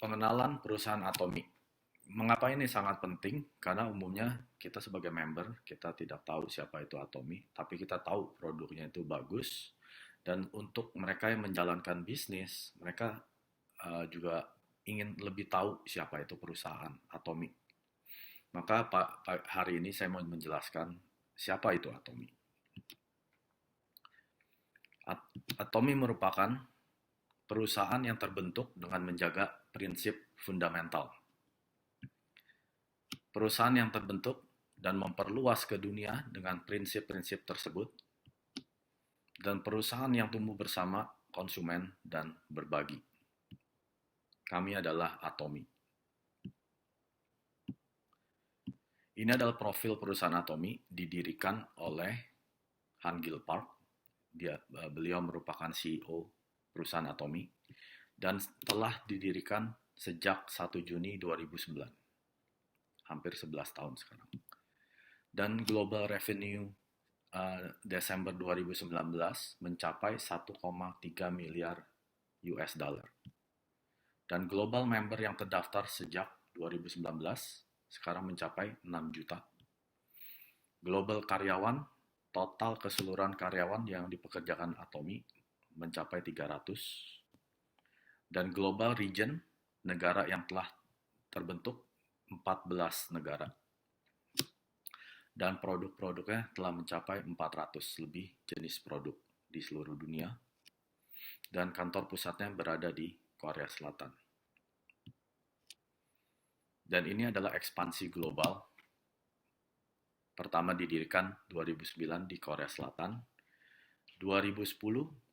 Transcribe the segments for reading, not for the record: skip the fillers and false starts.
Pengenalan perusahaan Atomi. Mengapa ini sangat penting? Karena umumnya kita sebagai member, kita tidak tahu siapa itu Atomi, tapi kita tahu produknya itu bagus. Dan untuk mereka yang menjalankan bisnis, mereka juga ingin lebih tahu siapa itu perusahaan Atomi. Maka hari ini saya mau menjelaskan siapa itu Atomi. Atomi merupakan perusahaan yang terbentuk dengan menjaga prinsip fundamental. Perusahaan yang terbentuk dan memperluas ke dunia dengan prinsip-prinsip tersebut, dan perusahaan yang tumbuh bersama konsumen dan berbagi. Kami adalah Atomi. Ini adalah profil perusahaan Atomi, didirikan oleh Han-Gil Park. Beliau merupakan CEO perusahaan Atomi dan telah didirikan sejak 1 Juni 2009. Hampir 11 tahun sekarang. Dan global revenue Desember 2019 mencapai 1,3 miliar US dollar. Dan global member yang terdaftar sejak 2019 sekarang mencapai 6 juta. Global karyawan, total keseluruhan karyawan yang dipekerjakan Atomi mencapai 300. Dan global region, negara yang telah terbentuk 14 negara. Dan produk-produknya telah mencapai 400 lebih jenis produk di seluruh dunia. Dan kantor pusatnya berada di Korea Selatan. Dan ini adalah ekspansi global. Pertama didirikan 2009 di Korea Selatan. 2010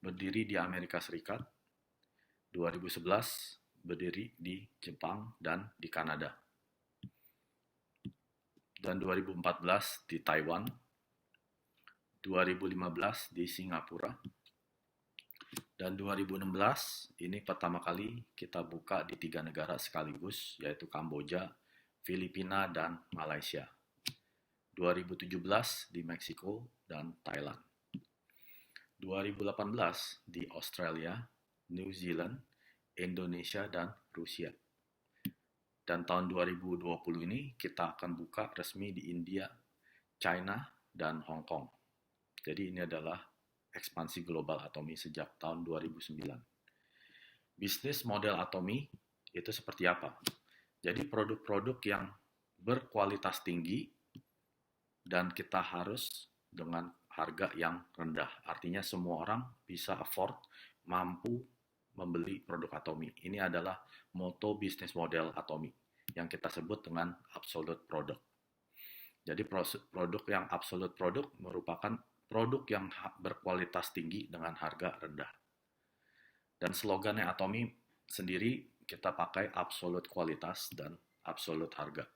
berdiri di Amerika Serikat. 2011 berdiri di Jepang dan di Kanada. Dan 2014 di Taiwan. 2015 di Singapura. Dan 2016 ini pertama kali kita buka di 3 negara sekaligus, yaitu Kamboja, Filipina, dan Malaysia. 2017 di Meksiko dan Thailand. 2018 di Australia, New Zealand, Indonesia, dan Rusia. Dan tahun 2020 ini kita akan buka resmi di India, China, dan Hong Kong. Jadi ini adalah ekspansi global Atomi sejak tahun 2009. Bisnis model Atomi itu seperti apa? Jadi produk-produk yang berkualitas tinggi dan kita harus dengan harga yang rendah. Artinya semua orang bisa afford, mampu membeli produk Atomi. Ini adalah moto bisnis model Atomi yang kita sebut dengan absolute product. Jadi produk yang absolute product merupakan produk yang berkualitas tinggi dengan harga rendah. Dan slogannya Atomi sendiri kita pakai absolute kualitas dan absolute harga.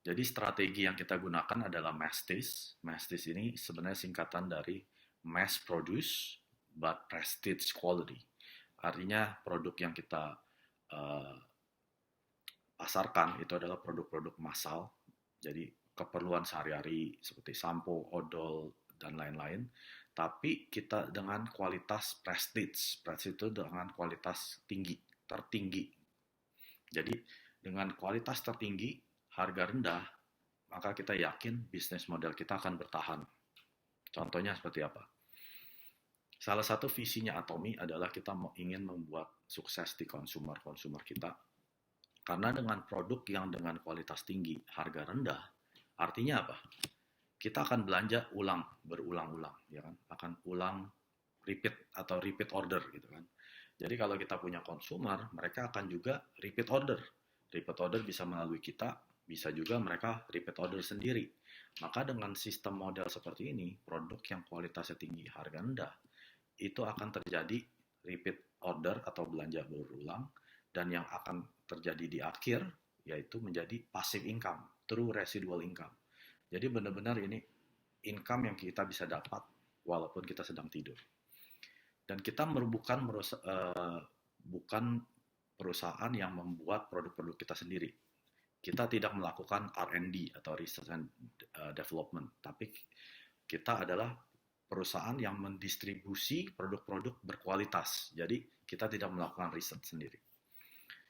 Jadi strategi yang kita gunakan adalah MASTIS. MASTIS ini sebenarnya singkatan dari Mass Produce but Prestige Quality. Artinya produk yang kita pasarkan itu adalah produk-produk massal. Jadi keperluan sehari-hari seperti sampo, odol, dan lain-lain, tapi kita dengan kualitas prestige. Prestige itu dengan kualitas tinggi, tertinggi. Jadi dengan kualitas tertinggi, harga rendah, maka kita yakin bisnis model kita akan bertahan. Contohnya seperti apa? Salah satu visinya Atomi adalah kita ingin membuat sukses di konsumer kita. Karena dengan produk yang dengan kualitas tinggi, harga rendah, artinya apa? Kita akan belanja berulang-ulang, ya kan? Akan ulang, repeat order, gitu kan? Jadi kalau kita punya konsumer, mereka akan juga repeat order. Repeat order bisa melalui kita, bisa juga mereka repeat order sendiri. Maka dengan sistem model seperti ini, produk yang kualitasnya tinggi, harga rendah, itu akan terjadi repeat order atau belanja berulang, dan yang akan terjadi di akhir, yaitu menjadi passive income, true residual income. Jadi benar-benar ini income yang kita bisa dapat walaupun kita sedang tidur. Dan kita bukan perusahaan yang membuat produk-produk kita sendiri. Kita tidak melakukan R&D atau Research and Development, tapi kita adalah perusahaan yang mendistribusi produk-produk berkualitas. Jadi kita tidak melakukan riset sendiri.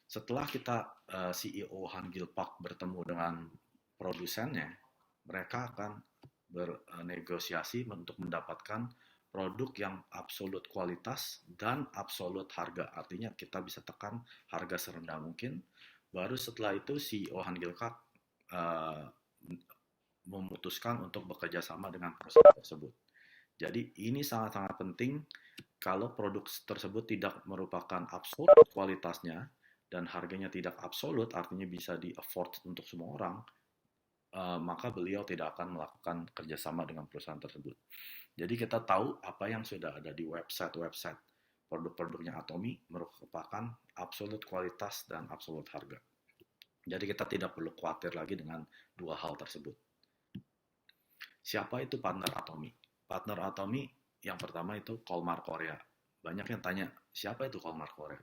Setelah kita CEO Han Gil Pak bertemu dengan produsennya, mereka akan bernegosiasi untuk mendapatkan produk yang absolut kualitas dan absolut harga. Artinya kita bisa tekan harga serendah mungkin. Baru setelah itu CEO Han Gil Pak memutuskan untuk bekerja sama dengan perusahaan tersebut. Jadi ini sangat-sangat penting kalau produk tersebut tidak merupakan absolut kualitasnya dan harganya tidak absolut, artinya bisa di-afford untuk semua orang, maka beliau tidak akan melakukan kerjasama dengan perusahaan tersebut. Jadi kita tahu apa yang sudah ada di website-website produk-produknya Atomy merupakan absolut kualitas dan absolut harga. Jadi kita tidak perlu khawatir lagi dengan dua hal tersebut. Siapa itu partner Atomy? Partner Atomy yang pertama itu Kolmar Korea. Banyak yang tanya, siapa itu Kolmar Korea?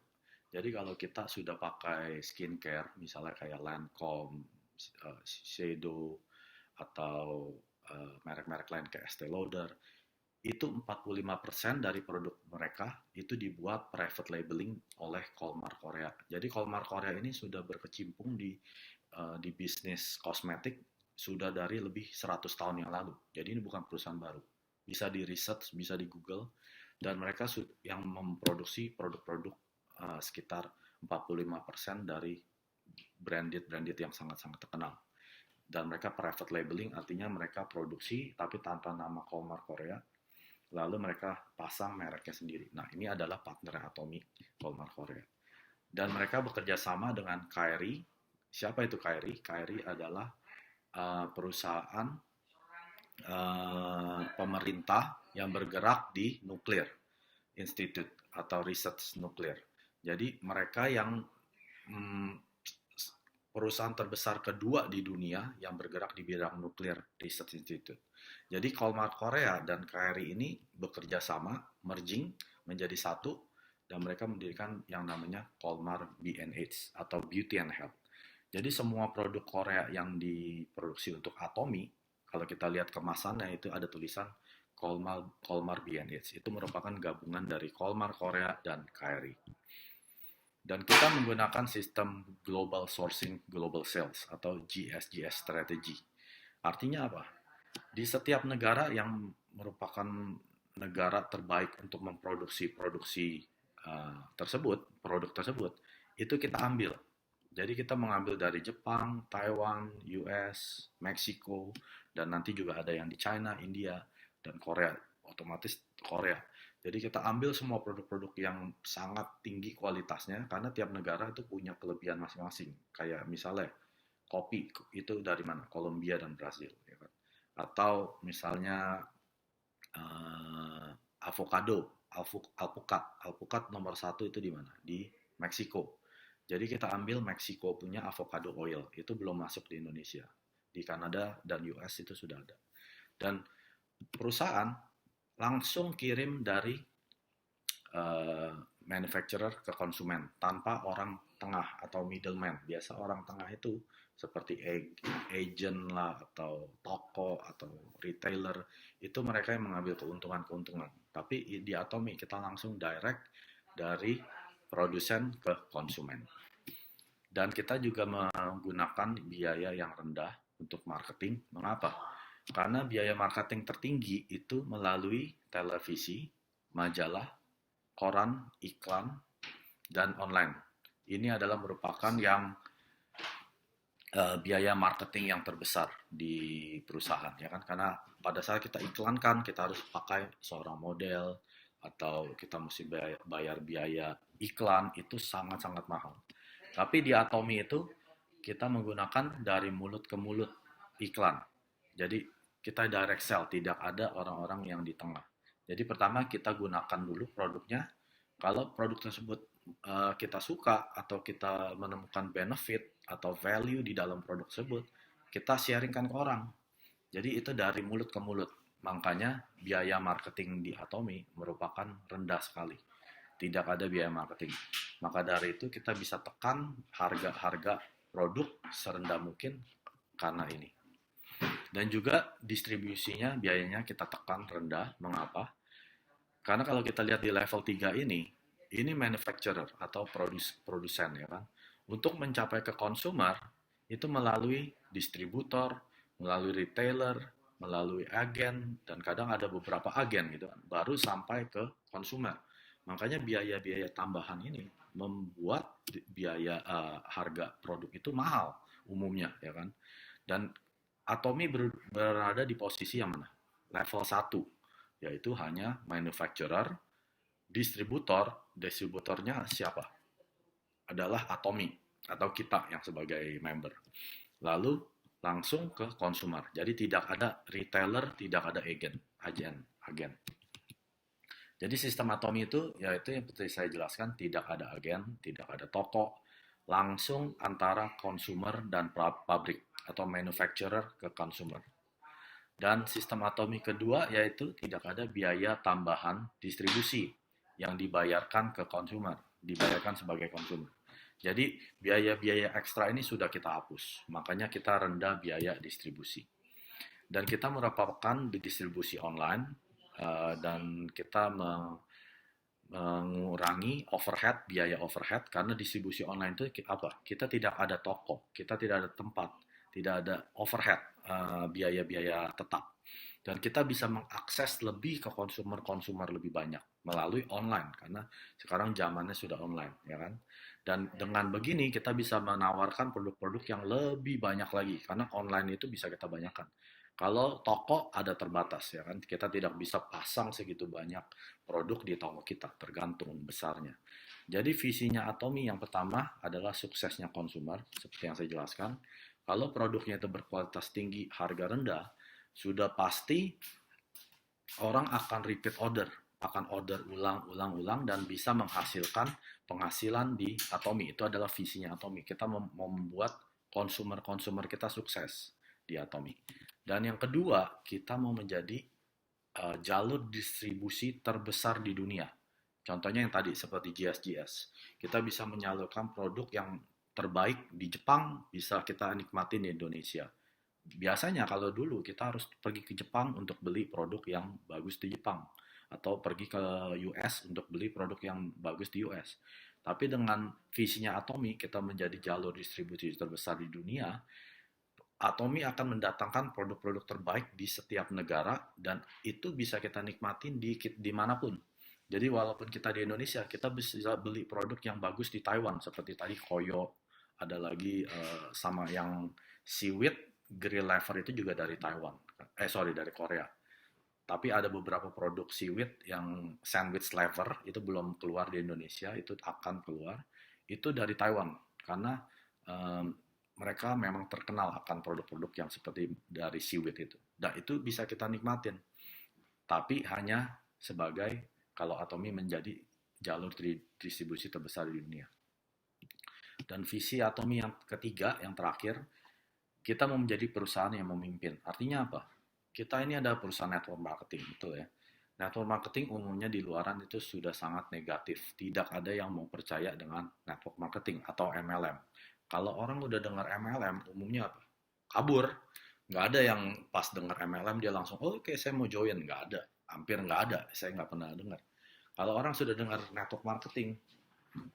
Jadi kalau kita sudah pakai skincare, misalnya kayak Lancome, Shadow, atau merek-merek lain kayak Estee Lauder, itu 45% dari produk mereka itu dibuat private labeling oleh Kolmar Korea. Jadi Kolmar Korea ini sudah berkecimpung di bisnis kosmetik sudah dari lebih 100 tahun yang lalu. Jadi ini bukan perusahaan baru. Bisa di research, bisa di Google, dan mereka yang memproduksi produk-produk sekitar 45% dari branded yang sangat-sangat terkenal. Dan mereka private labeling, artinya mereka produksi tapi tanpa nama Kolmar Korea, lalu mereka pasang mereknya sendiri. Nah, ini adalah partner Atomy, Kolmar Korea. Dan mereka bekerja sama dengan Kairi. Siapa itu Kairi? Kairi adalah perusahaan pemerintah yang bergerak di nuklir institute atau research nuklir. Jadi mereka yang perusahaan terbesar kedua di dunia yang bergerak di bidang nuklir research institute. Jadi Kolmar Korea dan KRI ini bekerja sama, merging menjadi satu, dan mereka mendirikan yang namanya Kolmar B&H atau Beauty and Health. Jadi semua produk Korea yang diproduksi untuk Atomy, kalau kita lihat kemasannya itu ada tulisan Kolmar B&H. Itu merupakan gabungan dari Kolmar Korea dan KRI. Dan kita menggunakan sistem Global Sourcing Global Sales atau GSGS Strategy. Artinya apa? Di setiap negara yang merupakan negara terbaik untuk memproduksi produk tersebut, itu kita ambil. Jadi kita mengambil dari Jepang, Taiwan, US, Meksiko, dan nanti juga ada yang di China, India, dan Korea. Otomatis Korea. Jadi kita ambil semua produk-produk yang sangat tinggi kualitasnya karena tiap negara itu punya kelebihan masing-masing. Kayak misalnya kopi itu dari mana? Kolombia dan Brazil, ya kan? Atau misalnya avocado, alpukat nomor satu itu di mana? Di Meksiko. Jadi kita ambil Meksiko punya avocado oil, itu belum masuk di Indonesia. Di Kanada dan US itu sudah ada. Dan perusahaan langsung kirim dari manufacturer ke konsumen tanpa orang tengah atau middleman. Biasa orang tengah itu seperti agent lah atau toko atau retailer, itu mereka yang mengambil keuntungan. Tapi di Atomy kita langsung direct dari produsen ke konsumen. Dan kita juga menggunakan biaya yang rendah untuk marketing. Mengapa? Karena biaya marketing tertinggi itu melalui televisi, majalah, koran, iklan, dan online. Ini adalah merupakan yang biaya marketing yang terbesar di perusahaan, ya kan? Karena pada saat kita iklankan, kita harus pakai seorang model atau kita mesti bayar biaya iklan, itu sangat-sangat mahal. Tapi di Atomy itu kita menggunakan dari mulut ke mulut iklan. Jadi kita direct sell, tidak ada orang-orang yang di tengah. Jadi pertama kita gunakan dulu produknya. Kalau produk tersebut kita suka atau kita menemukan benefit atau value di dalam produk tersebut, kita sharingkan ke orang. Jadi itu dari mulut ke mulut. Makanya biaya marketing di Atomy merupakan rendah sekali. Tidak ada biaya marketing. Maka dari itu kita bisa tekan harga-harga produk serendah mungkin karena ini. Dan juga distribusinya biayanya kita tekan rendah. Mengapa? Karena kalau kita lihat di level 3 ini manufacturer atau produsen, ya kan. Untuk mencapai ke consumer, itu melalui distributor, melalui retailer, melalui agen, dan kadang ada beberapa agen gitu kan, baru sampai ke consumer. Makanya biaya-biaya tambahan ini membuat biaya harga produk itu mahal umumnya ya kan. Dan Atomi berada di posisi yang mana? Level satu, yaitu hanya manufacturer, distributornya siapa? Adalah Atomi atau kita yang sebagai member. Lalu langsung ke consumer. Jadi tidak ada retailer, tidak ada agen. Jadi sistem Atomi itu yaitu yang seperti saya jelaskan, tidak ada agen, tidak ada toko, langsung antara consumer dan pabrik atau manufacturer ke consumer. Dan sistem Atomi kedua yaitu tidak ada biaya tambahan distribusi yang dibayarkan ke consumer, dibayarkan sebagai consumer. Jadi biaya-biaya ekstra ini sudah kita hapus, makanya kita rendah biaya distribusi. Dan kita merupakan di distribusi online dan kita mengurangi overhead, biaya overhead karena distribusi online itu apa? Kita tidak ada toko, kita tidak ada tempat, tidak ada overhead, biaya-biaya tetap. Dan kita bisa mengakses lebih ke konsumer-konsumer lebih banyak melalui online karena sekarang zamannya sudah online, ya kan? Dan dengan begini kita bisa menawarkan produk-produk yang lebih banyak lagi karena online itu bisa kita banyakkan. Kalau toko ada terbatas ya kan, kita tidak bisa pasang segitu banyak produk di toko kita, tergantung besarnya. Jadi visinya Atomi yang pertama adalah suksesnya konsumer, seperti yang saya jelaskan. Kalau produknya itu berkualitas tinggi, harga rendah, sudah pasti orang akan repeat order, akan order ulang dan bisa menghasilkan penghasilan di Atomi. Itu adalah visinya Atomi. Kita membuat konsumer-konsumer kita sukses di Atomi. Dan yang kedua, kita mau menjadi jalur distribusi terbesar di dunia. Contohnya yang tadi seperti GSGS. Kita bisa menyalurkan produk yang terbaik di Jepang, bisa kita nikmati di Indonesia. Biasanya kalau dulu kita harus pergi ke Jepang untuk beli produk yang bagus di Jepang. Atau pergi ke US untuk beli produk yang bagus di US. Tapi dengan visinya Atomi, kita menjadi jalur distribusi terbesar di dunia. Atomi akan mendatangkan produk-produk terbaik di setiap negara dan itu bisa kita nikmatin di manapun. Jadi walaupun kita di Indonesia, kita bisa beli produk yang bagus di Taiwan seperti tadi Koyo, ada lagi sama yang seaweed grill lever itu juga dari Taiwan. Dari Korea. Tapi ada beberapa produk seaweed yang sandwich lever itu belum keluar di Indonesia, itu akan keluar. Itu dari Taiwan karena mereka memang terkenal akan produk-produk yang seperti dari seaweed itu. Dan itu bisa kita nikmatin. Tapi hanya sebagai kalau Atomi menjadi jalur distribusi terbesar di dunia. Dan visi Atomi yang ketiga, yang terakhir, kita mau menjadi perusahaan yang memimpin. Artinya apa? Kita ini ada perusahaan network marketing, betul ya. Network marketing umumnya di luaran itu sudah sangat negatif. Tidak ada yang mau percaya dengan network marketing atau MLM. Kalau orang udah dengar MLM, umumnya apa? Kabur. Nggak ada yang pas dengar MLM dia langsung, oh, oke, saya mau join. Nggak ada. Hampir nggak ada. Saya nggak pernah dengar. Kalau orang sudah dengar network marketing,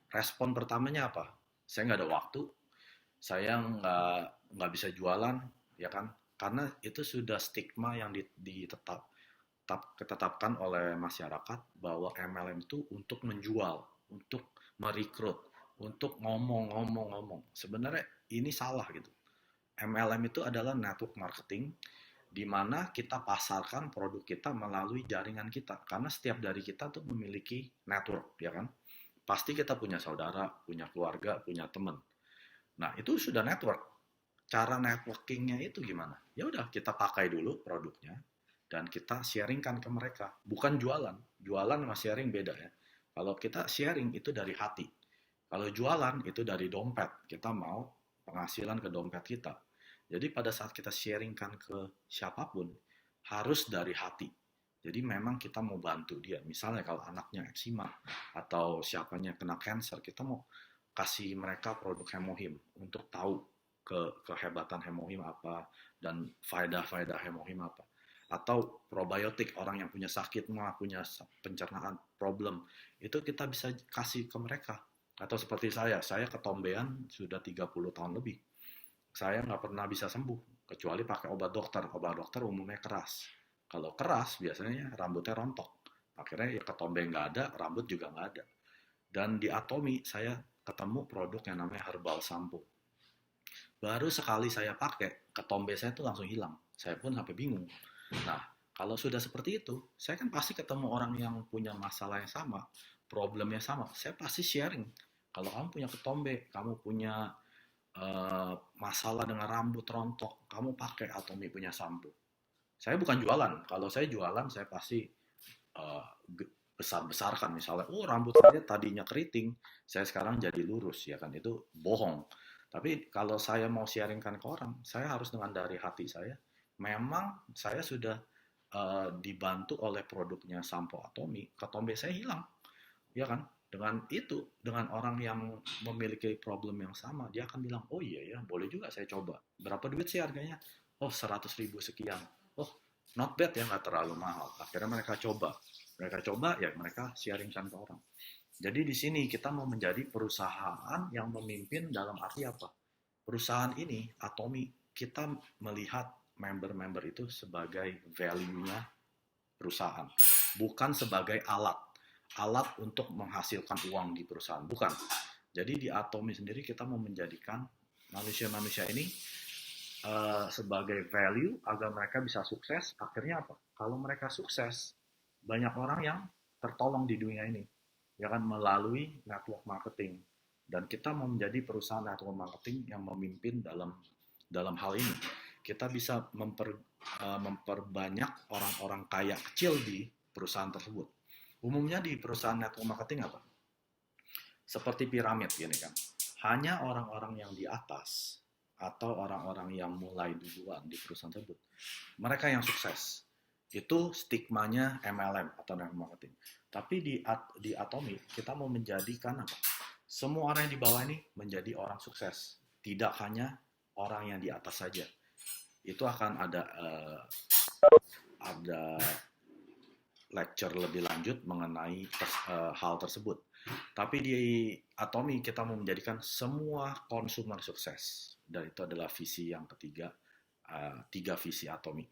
respon pertamanya apa? Saya nggak ada waktu. Saya nggak bisa jualan, ya kan? Karena itu sudah stigma yang ditetapkan oleh masyarakat bahwa MLM itu untuk menjual, untuk merekrut, untuk ngomong. Sebenarnya ini salah gitu. MLM itu adalah network marketing di mana kita pasarkan produk kita melalui jaringan kita. Karena setiap dari kita tuh memiliki network, ya kan? Pasti kita punya saudara, punya keluarga, punya teman. Nah, itu sudah network. Cara networkingnya itu gimana? Ya udah, kita pakai dulu produknya dan kita sharingkan ke mereka. Bukan jualan. Jualan sama sharing beda ya. Kalau kita sharing itu dari hati. Kalau jualan itu dari dompet, kita mau penghasilan ke dompet kita. Jadi pada saat kita sharingkan ke siapapun, harus dari hati. Jadi memang kita mau bantu dia. Misalnya kalau anaknya eksima atau siapanya kena cancer, kita mau kasih mereka produk Hemohim untuk tahu kehebatan Hemohim apa dan faedah-faedah Hemohim apa. Atau probiotik, orang yang punya sakit, punya pencernaan problem, itu kita bisa kasih ke mereka. Atau seperti saya ketombean sudah 30 tahun lebih. Saya nggak pernah bisa sembuh, kecuali pakai obat dokter. Obat dokter umumnya keras. Kalau keras, biasanya rambutnya rontok. Akhirnya ya ketombe nggak ada, rambut juga nggak ada. Dan di Atomi, saya ketemu produk yang namanya herbal shampoo. Baru sekali saya pakai, ketombe saya tuh langsung hilang. Saya pun sampai bingung. Nah, kalau sudah seperti itu, saya kan pasti ketemu orang yang punya masalah yang sama, problemnya sama. Saya pasti sharing. Kalau kamu punya ketombe, kamu punya masalah dengan rambut rontok, kamu pakai Atomi punya sampo. Saya bukan jualan. Kalau saya jualan, saya pasti eh, besar-besarkan. Misalnya, oh rambut saya tadinya keriting, saya sekarang jadi lurus, ya kan itu bohong. Tapi kalau saya mau sharingkan ke orang, saya harus dengan dari hati saya. Memang saya sudah dibantu oleh produknya sampo Atomi, ketombe saya hilang, ya kan? Dengan itu, dengan orang yang memiliki problem yang sama, dia akan bilang, oh iya ya, boleh juga saya coba. Berapa duit sih harganya? Oh 100.000 sekian. Oh not bad ya, nggak terlalu mahal. Akhirnya mereka coba. Mereka coba, ya mereka sharingkan ke orang. Jadi di sini kita mau menjadi perusahaan yang memimpin dalam arti apa? Perusahaan ini, Atomi, kita melihat member-member itu sebagai value-nya perusahaan. Bukan sebagai alat. Alat untuk menghasilkan uang di perusahaan. Bukan. Jadi di Atomi sendiri kita mau menjadikan manusia-manusia ini sebagai value agar mereka bisa sukses. Akhirnya apa? Kalau mereka sukses, banyak orang yang tertolong di dunia ini, ya kan, melalui network marketing. Dan kita mau menjadi perusahaan network marketing yang memimpin dalam hal ini. Kita bisa memperbanyak orang-orang kaya kecil di perusahaan tersebut. Umumnya di perusahaan network marketing apa? Seperti piramid gini kan. Hanya orang-orang yang di atas atau orang-orang yang mulai duluan di perusahaan tersebut, mereka yang sukses. Itu stigmanya MLM atau network marketing. Tapi di Atomi kita mau menjadikan apa? Semua orang yang di bawah ini menjadi orang sukses. Tidak hanya orang yang di atas saja. Itu akan ada lecture lebih lanjut mengenai hal tersebut. Tapi di Atomi kita mau menjadikan semua konsumer sukses. Dan itu adalah visi yang ketiga, tiga visi Atomi.